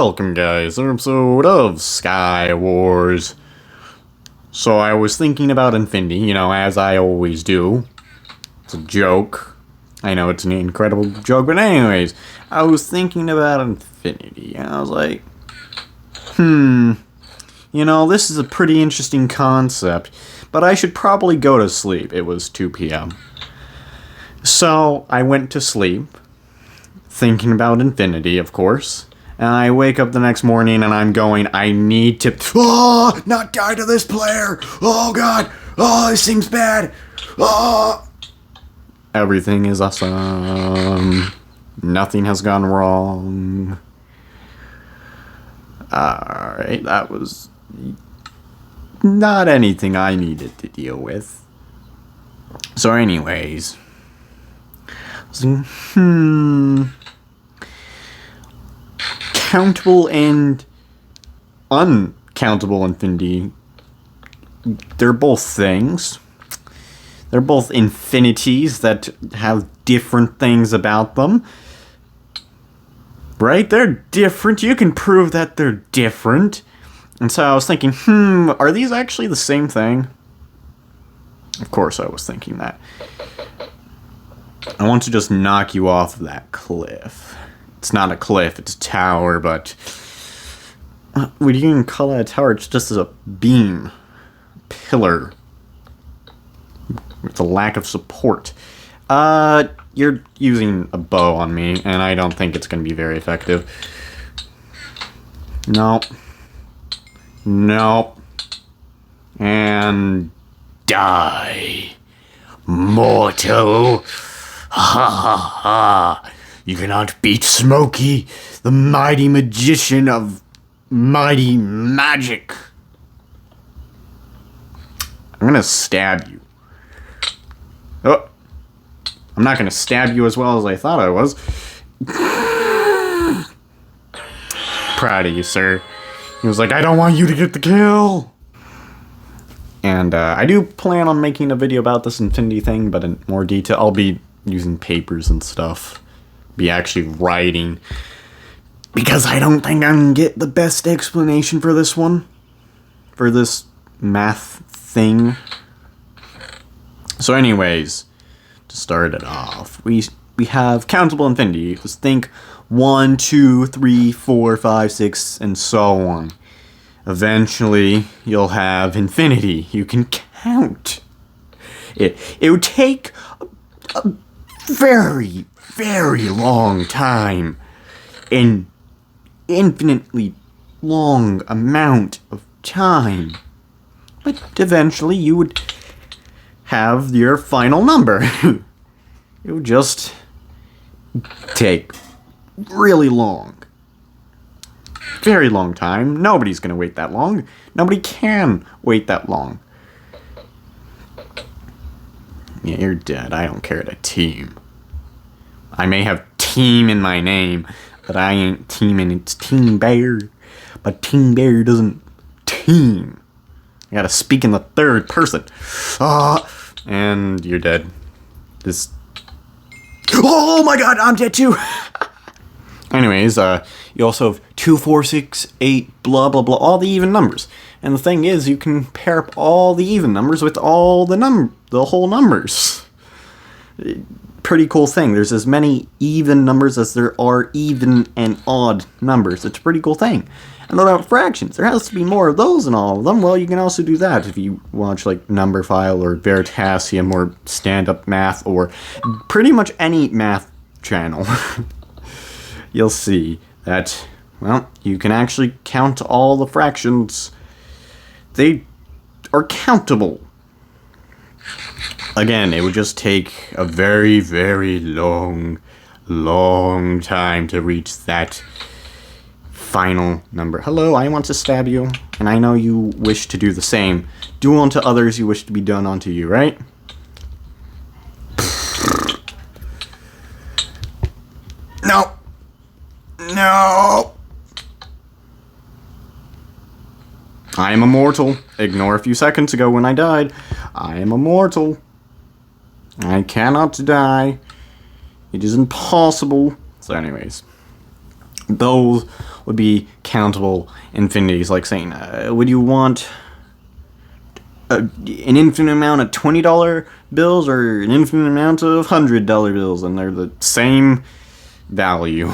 Welcome, guys, to an episode of Sky Wars. So I was thinking about Infinity, as I always do. It's a joke. I know it's an incredible joke, but anyways, I was thinking about Infinity, and I was like, this is a pretty interesting concept, but I should probably go to sleep. It was 2 p.m. So I went to sleep, thinking about Infinity, of course. And I wake up the next morning and I'm going, I need to not die to this player. Oh god. Oh, this seems bad. Oh. Everything is awesome. Nothing has gone wrong. Alright, that was not anything I needed to deal with. So anyways. Countable and uncountable infinity, they're both things. They're both infinities that have different things about them. Right? They're different. You can prove that they're different. And so I was thinking, are these actually the same thing? Of course I was thinking that. I want to just knock you off of that cliff. It's not a cliff, it's a tower, but would you even call it a tower? It's just a beam, pillar, with a lack of support. You're using a bow on me, and I don't think it's going to be very effective. Nope. And die, mortal. Ha ha ha. You cannot beat Smokey, the mighty magician of mighty magic. I'm gonna stab you. Oh, I'm not gonna stab you as well as I thought I was. Proud of you, sir. He was like, I don't want you to get the kill. And I do plan on making a video about this Infinity thing, but in more detail. I'll be using papers and stuff. Be actually writing, because I don't think I can get the best explanation for this one, for this math thing. So anyways, to start it off, we have countable infinity. Just think 1, 2, 3, 4, 5, 6, and so on. Eventually, you'll have infinity. You can count. It would take a very long time, an infinitely long amount of time, but eventually you would have your final number. It would just take really long, very long time. Nobody's gonna wait that long. Nobody can wait that long. Yeah, you're dead. I don't care to team. I may have team in my name, but I ain't teaming. It's Team Bear. But Team Bear doesn't team. I gotta speak in the third person. And you're dead. Oh my god, I'm dead too! Anyways, you also have 2, 4, 6, 8, blah blah blah, all the even numbers. And the thing is, you can pair up all the even numbers with all the whole numbers. Pretty cool thing. There's as many even numbers as there are even and odd numbers. It's a pretty cool thing. And what about fractions? There has to be more of those in all of them. Well, you can also do that if you watch like Numberphile or Veritasium or Stand Up Math or pretty much any math channel. You'll see that, well, you can actually count all the fractions. They are countable. Again, it would just take a very long time to reach that final number. Hello, I want to stab you, and I know you wish to do the same. Do unto others you wish to be done unto you, right? No! I am immortal. Ignore a few seconds ago when I died. I am immortal. I cannot die. It is impossible. So anyways, those would be countable infinities, like saying, would you want an infinite amount of $20 bills or an infinite amount of $100 bills? And they're the same value.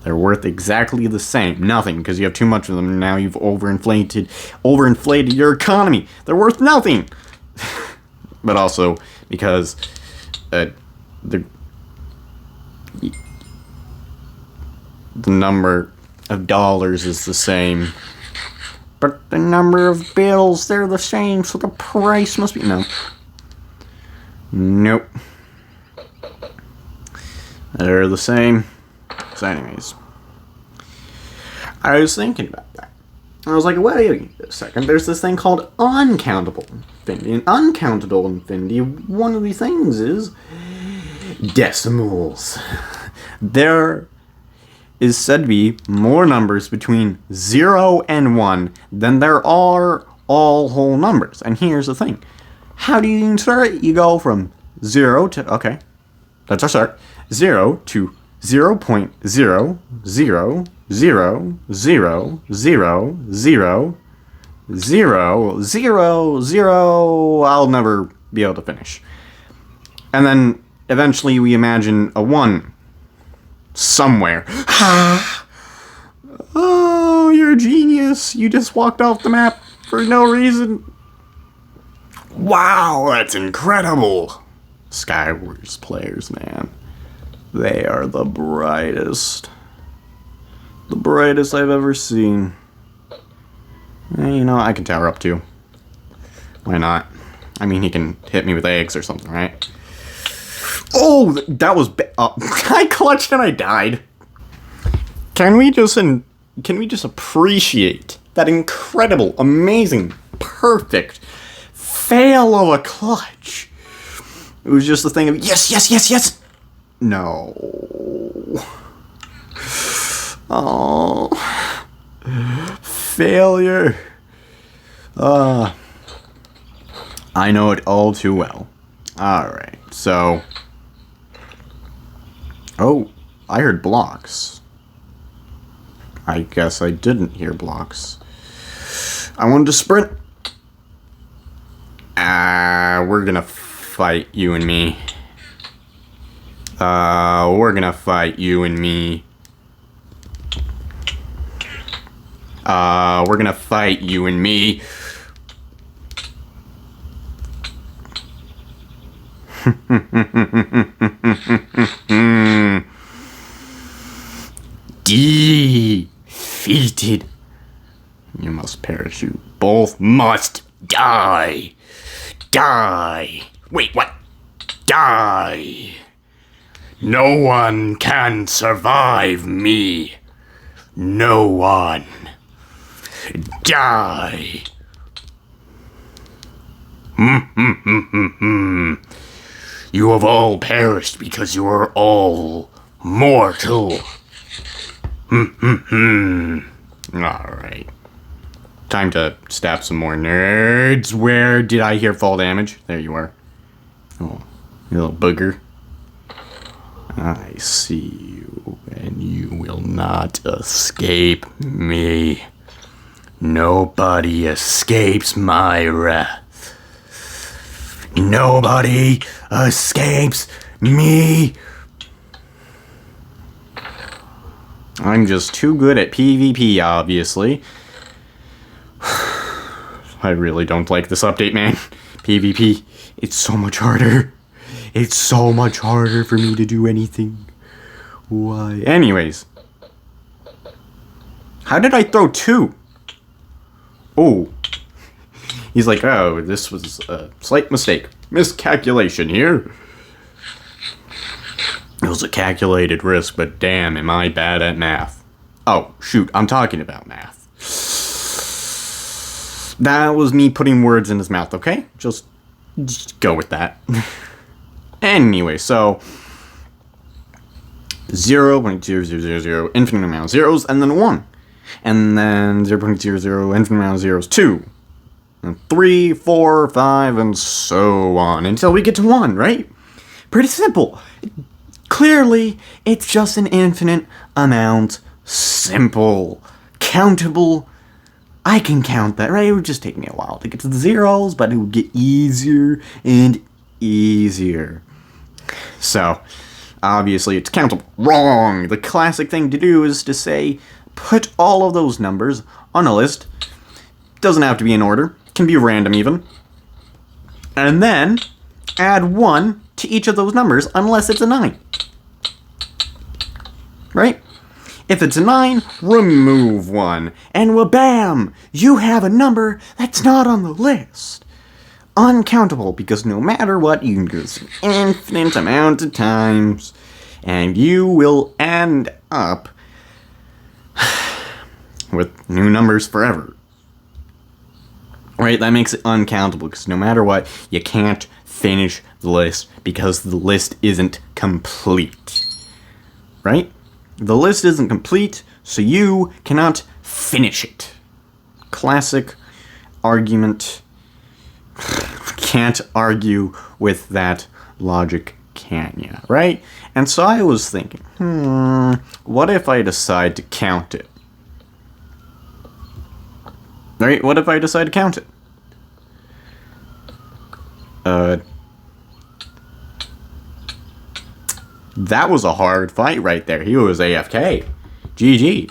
They're worth exactly the same. Nothing, because you have too much of them. Now you've overinflated your economy. They're worth nothing. But also because the number of dollars is the same, but the number of bills, they're the same, so the price must be... Nope. They're the same. So anyways, I was thinking about that. I was like, wait a second, there's this thing called uncountable infinity. And uncountable infinity, one of the things is decimals. There is said to be more numbers between 0 and 1 than there are all whole numbers. And here's the thing. How do you start it? You go from 0 to, okay, that's our start, 0 to 0.000000000. I'll never be able to finish. And then eventually we imagine a 1 somewhere. Oh, you're a genius. You just walked off the map for no reason. Wow, that's incredible. Skywars players, man. They are the brightest. The brightest I've ever seen. You know, I can tower up too. Why not? I mean, he can hit me with eggs or something, right? Oh, that was I clutched and I died. Can we just appreciate that incredible, amazing, perfect fail of a clutch? It was just the thing of yes, yes, yes, yes. No. Oh. Failure. I know it all too well. Alright, so... Oh, I heard blocks. I guess I didn't hear blocks. I wanted to sprint. We're gonna fight, you and me. We're gonna fight, you and me. We're gonna fight, you and me. Defeated. You must perish. You both must die. Die. Wait, what? Die. No one can survive me. No one. Die. You have all perished because you are all mortal. Alright. Time to stab some more nerds. Where did I hear fall damage? There you are. Oh, you little booger. I see you, and you will not escape me. Nobody escapes my wrath. Nobody escapes me. I'm just too good at PvP, obviously. I really don't like this update, man. PvP, it's so much harder. It's so much harder for me to do anything. Why? Anyways. How did I throw 2? Oh. He's like, oh, this was a slight mistake. Miscalculation here. It was a calculated risk, but damn, am I bad at math. Oh, shoot, I'm talking about math. That was me putting words in his mouth, okay? Just go with that. Anyway, so 0.0000, infinite amount of zeros, and then 1. And then 0.00, infinite amount of zeros, 2. And 3, 4, 5, and so on. Until we get to 1, right? Pretty simple. Clearly, it's just an infinite amount simple, countable. I can count that, right? It would just take me a while to get to the zeros, but it would get easier and easier. So, obviously, it's countable. Wrong! The classic thing to do is to say, put all of those numbers on a list. Doesn't have to be in order. Can be random even. And then, add 1 to each of those numbers, unless it's a 9. Right? If it's a 9, remove 1. And bam! You have a number that's not on the list. Uncountable, because no matter what, you can do this an infinite amount of times, and you will end up with new numbers forever. Right? That makes it uncountable, because no matter what, you can't finish the list, because the list isn't complete. Right? The list isn't complete, so you cannot finish it. Classic argument. Can't argue with that logic, can ya? Right? And so I was thinking, what if I decide to count it? Right? What if I decide to count it? That was a hard fight right there. He was AFK. GG.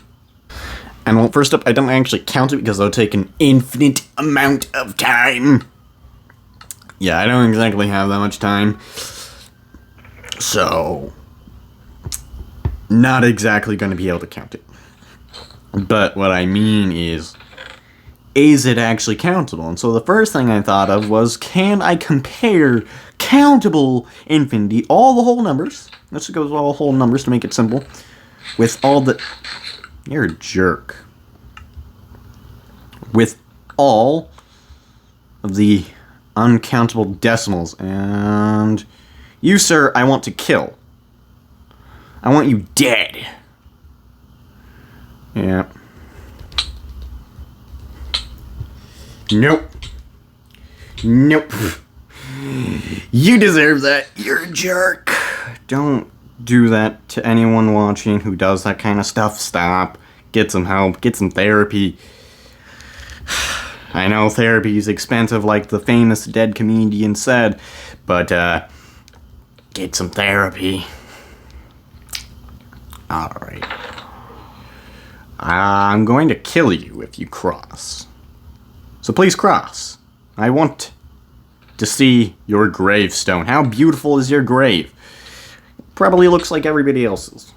And well, first up, I don't actually count it because it'll take an infinite amount of time. Yeah, I don't exactly have that much time. So, not exactly going to be able to count it. But what I mean is it actually countable? And so the first thing I thought of was, can I compare countable infinity, all the whole numbers, let's go with all whole numbers to make it simple, with all the... You're a jerk. With all of the uncountable decimals. And you, sir, I want to kill. I want you dead. Yeah. Nope. Nope. You deserve that. You're a jerk. Don't do that to anyone watching who does that kind of stuff. Stop. Get some help. Get some therapy. I know therapy is expensive, like the famous dead comedian said, but, get some therapy. Alright. I'm going to kill you if you cross. So please cross. I want to see your gravestone. How beautiful is your grave? Probably looks like everybody else's.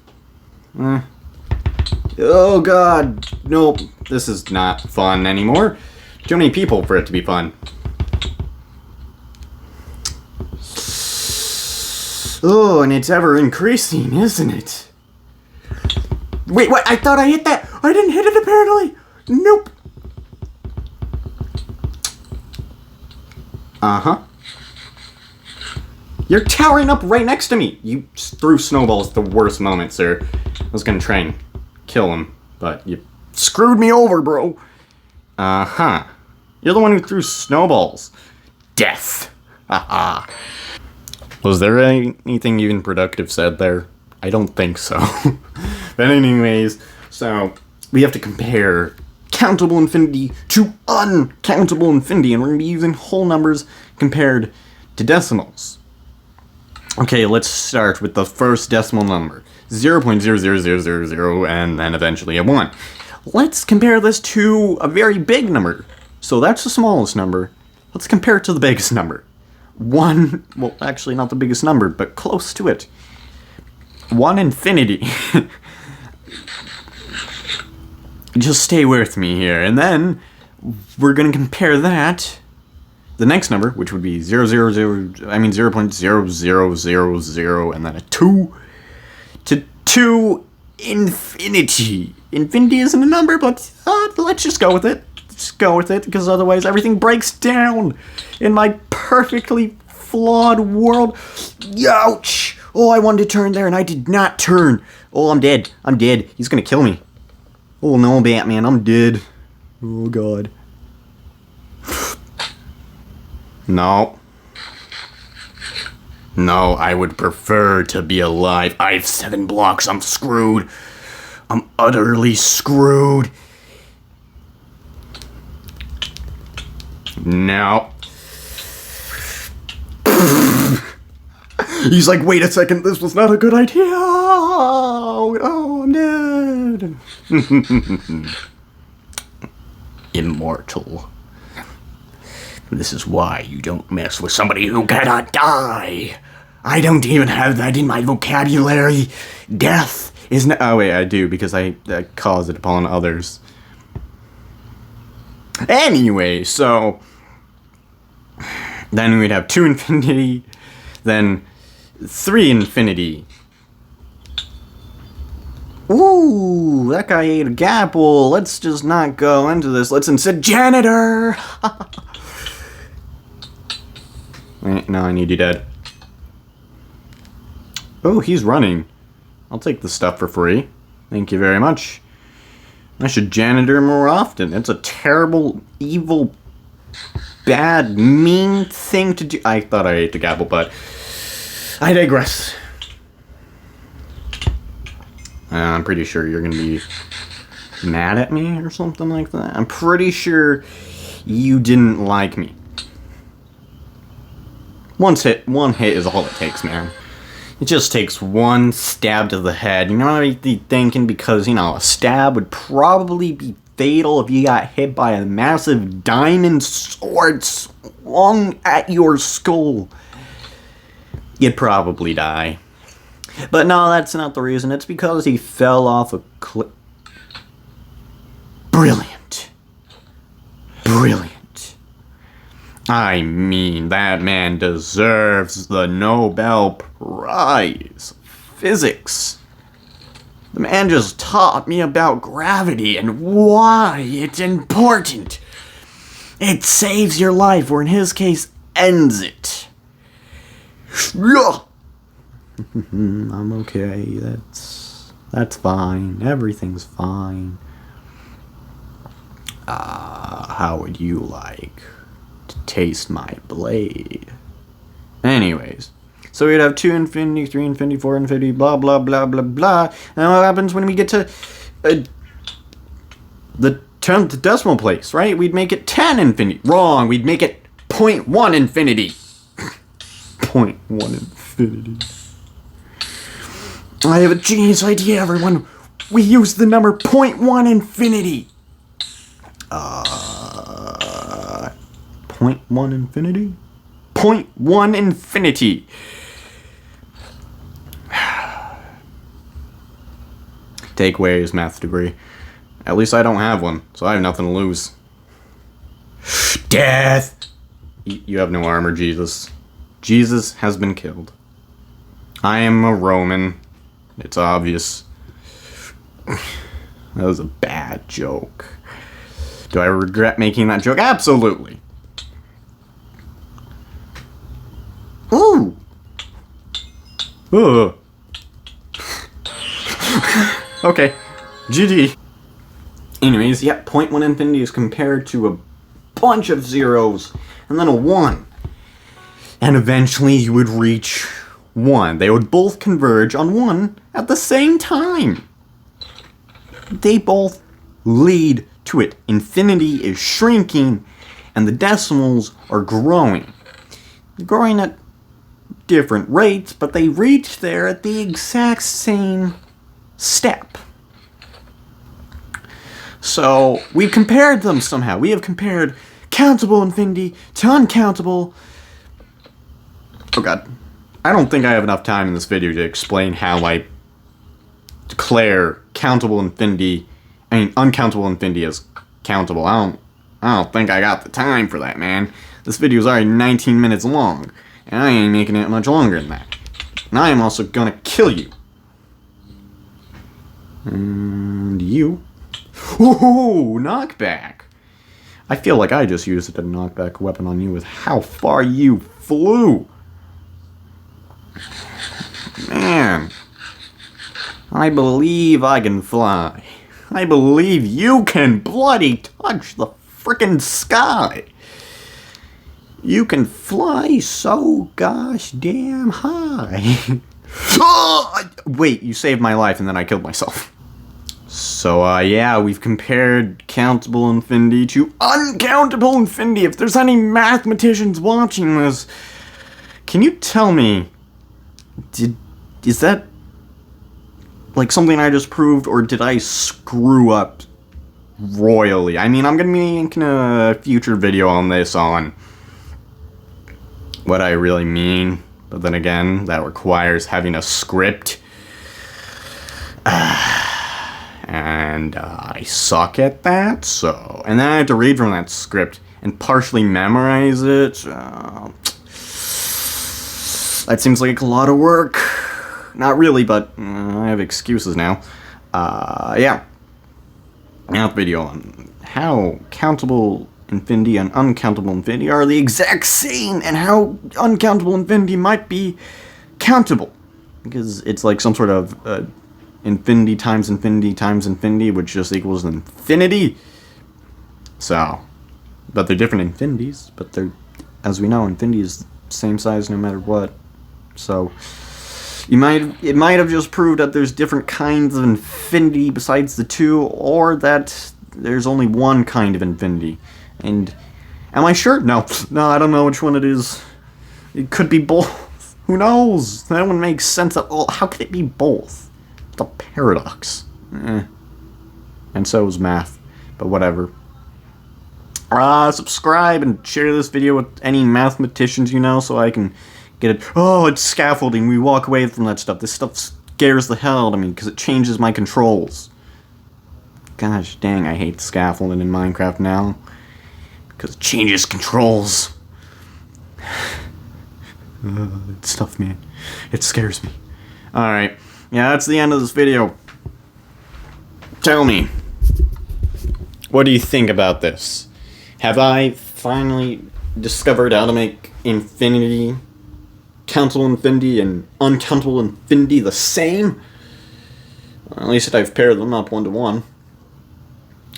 Oh god. Nope. This is not fun anymore. Too many people for it to be fun. Oh, and it's ever increasing, isn't it? Wait, what? I thought I hit that! I didn't hit it apparently! Nope! Uh-huh. You're towering up right next to me! You threw snowballs at the worst moment, sir. I was gonna try and kill him, but you screwed me over, bro. Uh-huh. You're the one who threw snowballs. Death. Haha. Was there anything even productive said there? I don't think so. But anyways, so we have to compare countable infinity to uncountable infinity, and we're going to be using whole numbers compared to decimals. Okay, let's start with the first decimal number, 0.00000, and then eventually a 1. Let's compare this to a very big number. So that's the smallest number. Let's compare it to the biggest number. 1, well, actually not the biggest number, but close to it. 1 infinity. Just stay with me here, and then we're going to compare that, the next number, which would be 0.0000, and then a 2, to 2 infinity. Infinity isn't a number, but let's just go with it. Let's go with it, because otherwise everything breaks down in my perfectly flawed world. Ouch! Oh, I wanted to turn there, and I did not turn. Oh, I'm dead. I'm dead. He's gonna kill me. Oh no, Batman, I'm dead. Oh god. No. No, I would prefer to be alive. I have 7 blocks, I'm screwed. I'm utterly screwed. No. He's like, wait a second, this was not a good idea. Oh, I'm dead. Immortal. This is why you don't mess with somebody who cannot die. I don't even have that in my vocabulary. Death is not... Oh, wait, I do, because I cause it upon others. Anyway, so... Then we'd have 2 infinity, then 3 infinity. Ooh, that guy ate a gapple. Let's just not go into this. Let's instead janitor. No, I need you dead. Oh, he's running. I'll take the stuff for free. Thank you very much. I should janitor more often. It's a terrible, evil, bad, mean thing to do. I thought I ate the gapple, but I digress. I'm pretty sure you're gonna be mad at me or something like that. I'm pretty sure you didn't like me. One hit is all it takes, man. It just takes one stab to the head. You know what I'm thinking? Because, you know, a stab would probably be fatal if you got hit by a massive diamond sword swung at your skull. You'd probably die. But no, that's not the reason. It's because he fell off a cliff. Brilliant. Brilliant. I mean, that man deserves the Nobel Prize. Physics. The man just taught me about gravity and why it's important. It saves your life, or in his case, ends it. I'm okay. That's fine. Everything's fine. How would you like to taste my blade? Anyways, so we'd have 2 infinity, 3 infinity, 4 infinity, blah blah blah blah blah. And what happens when we get to the 10th decimal place, right? We'd make it 10 infinity. Wrong. We'd make it 0.1 infinity. 0.1 infinity. I have a genius idea, everyone. We use the number 0.1 infinity. 0.1 infinity? 0.1 infinity. Take away his math degree. At least I don't have one, so I have nothing to lose. Death! You have no armor, Jesus. Jesus has been killed. I am a Roman. It's obvious. That was a bad joke. Do I regret making that joke? Absolutely. Ooh. Ugh. Okay. GG. Anyways, yeah, 0.1 infinity is compared to a bunch of zeros and then a 1. And eventually you would reach 1. They would both converge on 1 at the same time. They both lead to it. Infinity is shrinking and the decimals are growing. They're growing at different rates, but they reach there at the exact same step. So we've compared them somehow. We have compared countable infinity to uncountable. Oh god. I don't think I have enough time in this video to explain how I declare uncountable infinity as countable. I don't think I got the time for that, man. This video is already 19 minutes long, and I ain't making it much longer than that. And I am also gonna kill you. And you. Ooh, knockback. I feel like I just used a knockback weapon on you with how far you flew. Man. I believe I can fly. I believe you can bloody touch the frickin' sky. You can fly so gosh damn high. Oh, wait, you saved my life and then I killed myself. So, yeah, we've compared countable infinity to uncountable infinity. If there's any mathematicians watching this, can you tell me, is that, like, something I just proved, or did I screw up royally? I mean, I'm gonna be making a future video on this, on what I really mean, but then again, that requires having a script. And I suck at that, so... And then I have to read from that script and partially memorize it. That seems like a lot of work. Not really, but I have excuses now. Yeah. Now the video on how countable infinity and uncountable infinity are the exact same, and how uncountable infinity might be countable. Because it's like some sort of... infinity times infinity times infinity, which just equals infinity. So, but they're different infinities, but they're, as we know, infinity is the same size no matter what. So, it might have just proved that there's different kinds of infinity besides the two, or that there's only one kind of infinity. And, am I sure? No, I don't know which one it is. It could be both. Who knows? That one makes sense at all. How could it be both? A paradox. And so is math, but whatever. Subscribe and share this video with any mathematicians you know, so I can get it. Oh, it's scaffolding. We walk away from that stuff. This stuff scares the hell out of me because it changes my controls. Gosh dang, I hate scaffolding in Minecraft now because it changes controls. It's tough, man. It scares me. Alright. Yeah, that's the end of this video. Tell me, what do you think about this? Have I finally discovered how to make infinity, countable infinity, and uncountable infinity the same? Well, at least I've paired them up 1-to-1.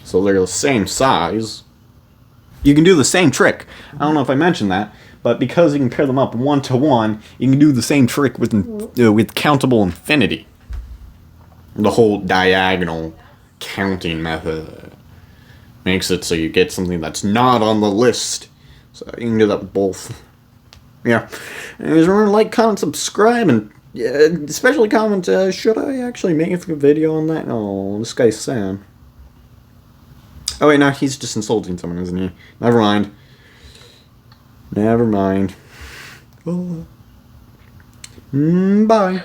So they're the same size. You can do the same trick. I don't know if I mentioned that, but because you can pair them up 1-to-1, you can do the same trick with countable infinity. The whole diagonal counting method makes it so you get something that's not on the list. So you can do that with both. Yeah. Anyways, remember to like, comment, subscribe, and especially comment, should I actually make a video on that? Oh, this guy's Sam. Oh wait, no, he's just insulting someone, isn't he? Never mind. Never mind. Oh. Bye.